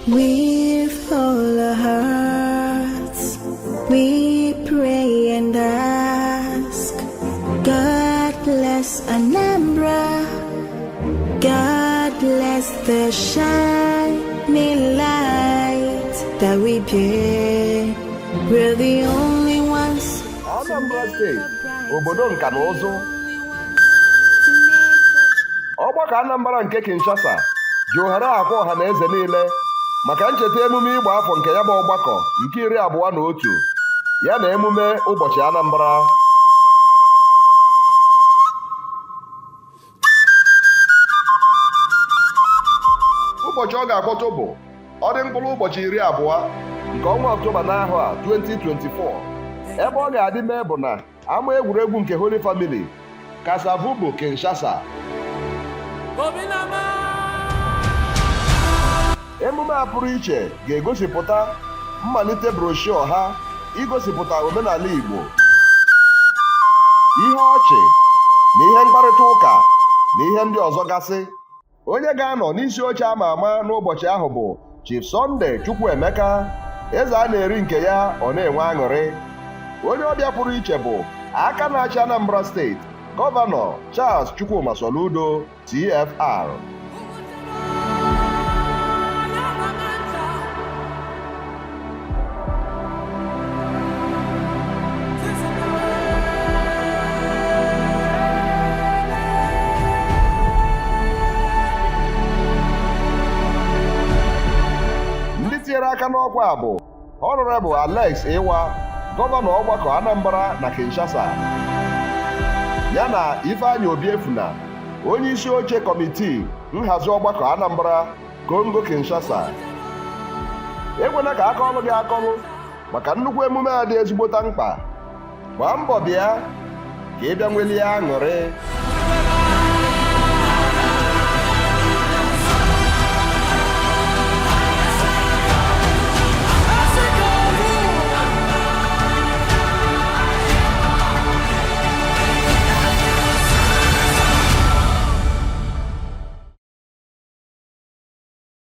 With all our hearts, we pray and ask, God bless Anambra, God bless the shining light that we bear. We're the only ones. Anambra State, obodo nka na ụzụ. Ọgbakọ Anambra nke Kinshasa ji ohere akwa ọha na eze niile maka ncheta emume ịgba afọ nke ya bụ ọgbakọ nke 21 ya na emume ụbọchị Anambra. Ụbọchị ọ ga-akpọtụ bụ ọ dị mkpụrụ ụbọchị 20 nke ọnwa Ọktoba n'ahọ a 2024. Ebe ọ ga-adị mee bụ na ama egwuregwu nke Holy Family Kasavubu Kinshasa. Emume a pụrụ iche ga-egosipụta mmalite broshuọ ha igosipụta omenala Igbo, ihe ọchị na ihe mkparịta ụka na ihe ndị ọzọ gasị. Onye ga-anọ n'isi oche ama ama n'ụbọchị ahụ bụ Chief Sunday Chukwuemeka, eze a na-eri nke ya ọ na-enwe aṅụrị. Onye ọbịa pụrụ iche bụ aka na-achị Anambra steeti, Gọvanọ Charles Chukwuma Soludo TFR. Ndị tinyere aka n'ọkwa bụ Honorable Alex Iwa, Gọvanọ ọgbakọ Anambra na Kinshasa, ya na Ifeanyi Obiefuna, onye isi oche kọmitii nhazi ọgbakọ Anambra Kongo Kinshasa. Ekwena ka aka ọlụ gị akọlụ maka nnukwu emume a dị ezigbota mkpa. Gbaa mbọ bịa ka ị bịa nwelie aṅụrị.